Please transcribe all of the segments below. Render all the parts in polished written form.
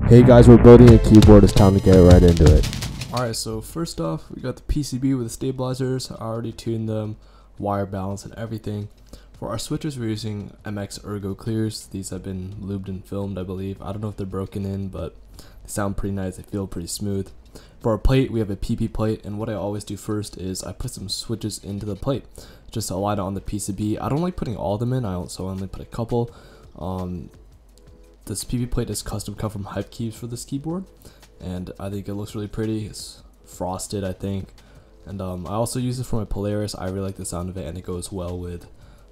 Hey guys, we're building a keyboard. It's time to get right into it. Alright, so first off, we got the PCB with the stabilizers. I already tuned them, wire balance and everything. For our switches, we're using MX Ergo clears. These have been lubed and filmed, I believe. I don't know if they're broken in, but they sound pretty nice. They feel pretty smooth. For our plate, we have a PP plate, and what I always do first is I put some switches into the plate just to align it on the PCB. I don't like putting all of them in, so I only put a couple. This PP plate is custom cut from Hype Keys for this keyboard, and I think it looks really pretty. It's frosted, I think, and I also use it for my Polaris. I really like the sound of it, and it goes well with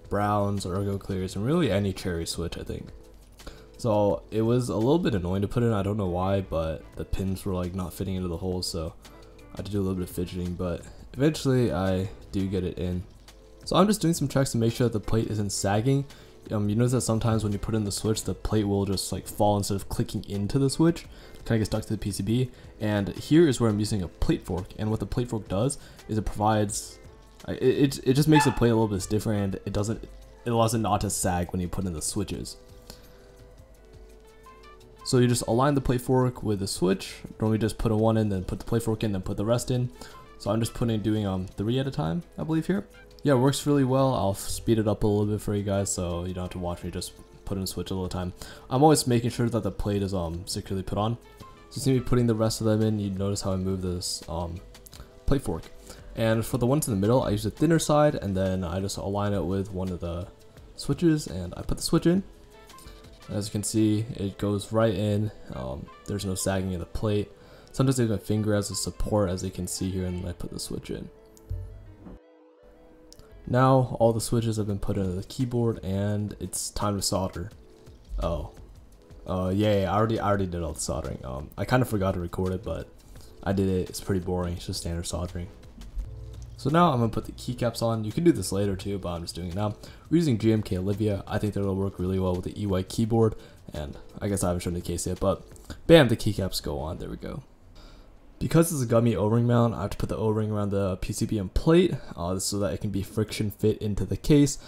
browns, Ergo clears, and really any cherry switch, I think. So it was a little bit annoying to put in. I don't know why, but the pins were like not fitting into the holes, so I had to do a little bit of fidgeting, but eventually I do get it in. So I'm just doing some checks to make sure that the plate isn't sagging. You notice that sometimes when you put in the switch, the plate will just like fall instead of clicking into the switch. Kind of get stuck to the PCB. And here is where I'm using a plate fork. And what the plate fork does is it provides, it just makes the plate a little bit stiffer, and it allows it not to sag when you put in the switches. So you just align the plate fork with the switch. Normally just put one in, then put the plate fork in, then put the rest in. So I'm just doing 3 at a time, I believe here. Yeah, it works really well. I'll speed it up a little bit for you guys so you don't have to watch me just put in a switch a little time. I'm always making sure that the plate is securely put on. So see me putting the rest of them in, you notice how I move this plate fork. And for the ones in the middle, I use the thinner side, and then I just align it with one of the switches, and I put the switch in. As you can see, it goes right in. There's no sagging in the plate. Sometimes I use my finger as a support, as you can see here, and then I put the switch in. Now all the switches have been put into the keyboard, and it's time to solder. Yeah, I already did all the soldering. I kind of forgot to record it, but I did it. It's pretty boring. It's just standard soldering. So now I'm gonna put the keycaps on. You can do this later too, but I'm just doing it now. We're using GMK Olivia. I think that'll work really well with the EY keyboard, and I guess I haven't shown the case yet, but bam, the keycaps go on. There we go. Because it's a gummy O-ring mount, I have to put the O-ring around the PCB and plate so that it can be friction fit into the case.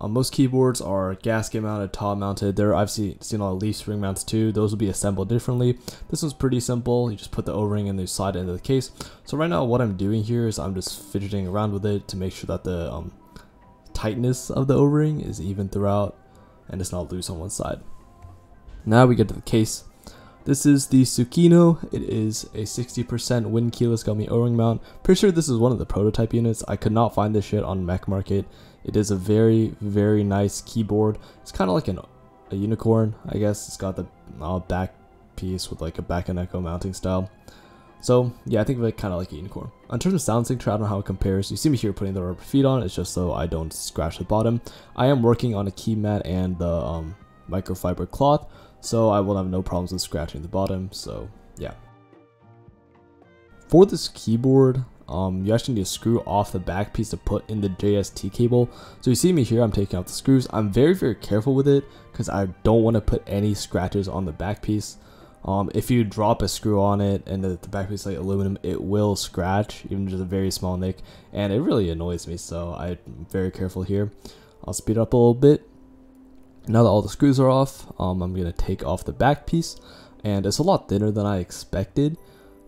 Most keyboards are gasket mounted, top mounted. I've seen a lot of leaf spring mounts too. Those will be assembled differently. This one's pretty simple. You just put the O-ring and then you slide it into the case. So right now what I'm doing here is I'm just fidgeting around with it to make sure that the tightness of the O-ring is even throughout and it's not loose on one side. Now we get to the case. This is the tsukoni. It is a 60% wind keyless gummy O-ring mount. Pretty sure this is one of the prototype units. I could not find this shit on Mech Market. It is a very, very nice keyboard. It's kind of like a unicorn, I guess. It's got the back piece with like a back and echo mounting style. So yeah, I think of it kind of like a unicorn. In terms of sound signature, I don't know how it compares. You see me here putting the rubber feet on. It's just so I don't scratch the bottom. I am working on a key mat and the microfiber cloth, so I will have no problems with scratching the bottom. So yeah. For this keyboard, you actually need to screw off the back piece to put in the JST cable. So you see me here, I'm taking out the screws. I'm very, very careful with it because I don't want to put any scratches on the back piece. If you drop a screw on it and the back piece is like aluminum, it will scratch, even just a very small nick, and it really annoys me, so I'm very careful here. I'll speed up a little bit. Now that all the screws are off, I'm going to take off the back piece, and it's a lot thinner than I expected.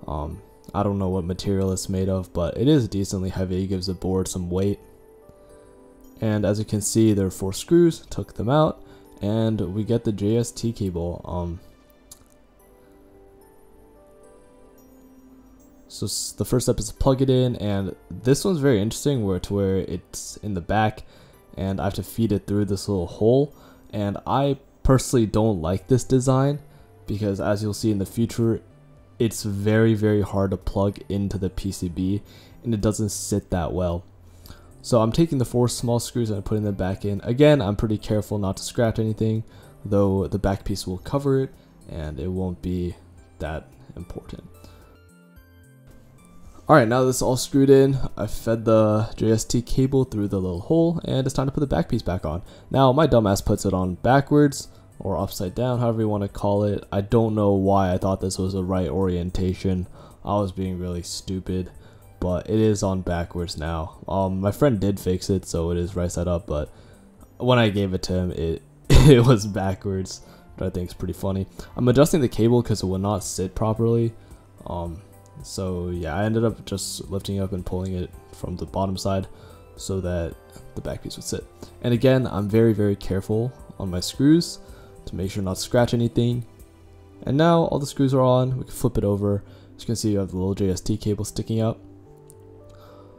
I don't know what material it's made of, but it is decently heavy. It gives the board some weight. And as you can see, there are 4 screws. Took them out, and we get the JST cable. So the first step is to plug it in, and this one's very interesting where it's in the back, and I have to feed it through this little hole. And I personally don't like this design because, as you'll see in the future, it's very, very hard to plug into the PCB, and it doesn't sit that well. So I'm taking the 4 small screws and I'm putting them back in. Again, I'm pretty careful not to scratch anything, though the back piece will cover it and it won't be that important. Alright, now this is all screwed in. I fed the JST cable through the little hole, and it's time to put the back piece back on. Now, my dumbass puts it on backwards, or upside down, however you want to call it. I don't know why I thought this was the right orientation. I was being really stupid, but it is on backwards now. My friend did fix it, so it is right side up, but when I gave it to him, it was backwards. that I think is pretty funny. I'm adjusting the cable because it will not sit properly. So yeah, I ended up just lifting up and pulling it from the bottom side so that the back piece would sit. And again, I'm very, very careful on my screws to make sure not to scratch anything. And now all the screws are on. We can flip it over. As you can see, you have the little JST cable sticking out.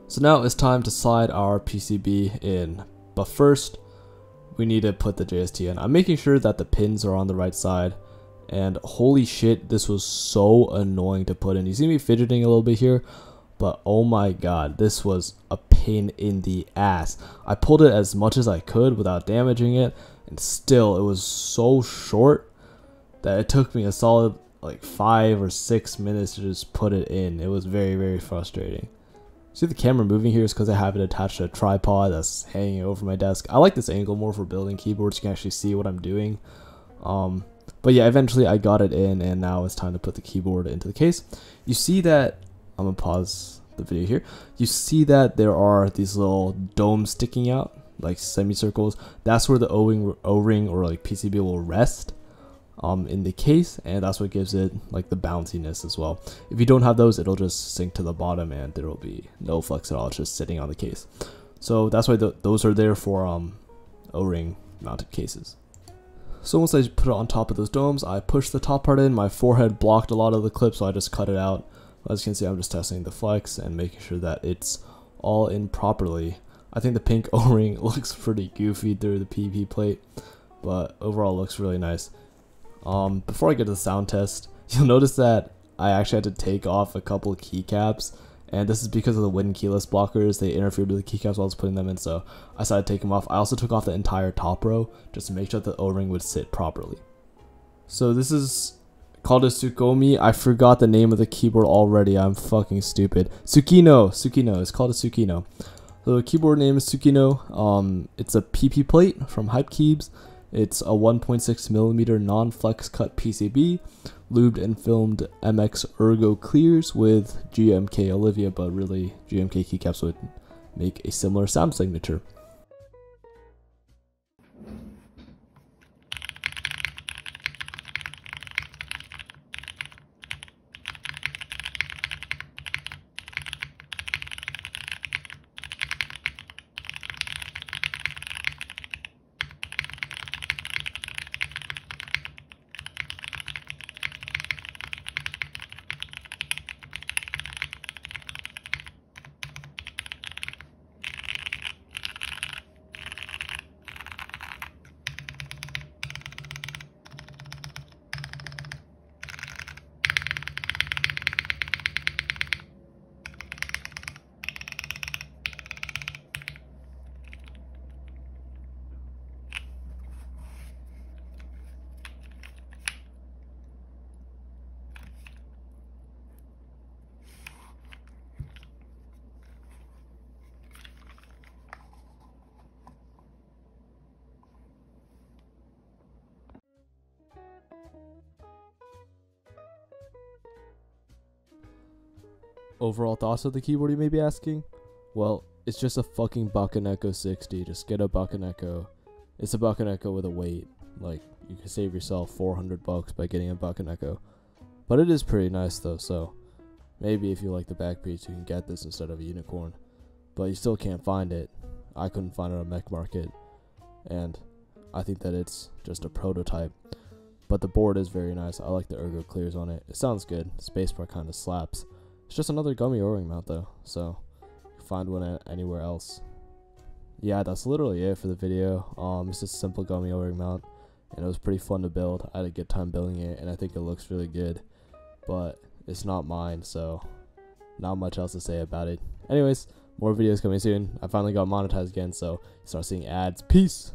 So now it's time to slide our PCB in. But first, we need to put the JST in. I'm making sure that the pins are on the right side. And holy shit, this was so annoying to put in. You see me fidgeting a little bit here, but oh my god, this was a pain in the ass. I pulled it as much as I could without damaging it, and still it was so short that it took me a solid like 5 or 6 minutes to just put it in. It was very, very frustrating. See the camera moving here is because I have it attached to a tripod that's hanging over my desk. I like this angle more for building keyboards. You can actually see what I'm doing. But yeah, eventually I got it in, and now it's time to put the keyboard into the case. You see that, I'm gonna pause the video here. You see that there are these little domes sticking out, like semicircles. That's where the O-ring or like PCB will rest in the case, and that's what gives it like the bounciness as well. If you don't have those, it'll just sink to the bottom and there will be no flex at all. It's just sitting on the case. So that's why those are there for O-ring mounted cases. So once I put it on top of those domes, I pushed the top part in. My forehead blocked a lot of the clip, so I just cut it out. As you can see, I'm just testing the flex and making sure that it's all in properly. I think the pink O-ring looks pretty goofy through the PP plate, but overall looks really nice. Before I get to the sound test, you'll notice that I actually had to take off a couple of keycaps, and this is because of the wooden keyless blockers. They interfered with the keycaps while I was putting them in, so I decided to take them off. I also took off the entire top row just to make sure that the O-ring would sit properly. So this is called a tsukoni. I forgot the name of the keyboard already. I'm fucking stupid. Tsukino. It's called a tsukino. So the keyboard name is tsukino. It's a PP plate from Hypekeebs. It's a 1.6mm non-flex cut PCB, lubed and filmed MX Ergo clears with GMK Olivia, but really GMK keycaps would make a similar sound signature. Overall thoughts of the keyboard, you may be asking? Well, it's just a fucking Bakaneko 60. Just get a Bakaneko. It's a Bakaneko with a weight. Like, you can save yourself $400 by getting a Bakaneko. But it is pretty nice though, so maybe if you like the back piece, you can get this instead of a unicorn. But you still can't find it. I couldn't find it on Mech Market. And I think that it's just a prototype. But the board is very nice. I like the ergo clears on it. It sounds good. The spacebar kind of slaps. It's just another gummy O-ring mount though, so you can find one anywhere else. Yeah, that's literally it for the video. It's just a simple gummy O-ring mount, and it was pretty fun to build. I had a good time building it, and I think it looks really good. But it's not mine, so not much else to say about it. Anyways, more videos coming soon. I finally got monetized again, so start seeing ads. Peace!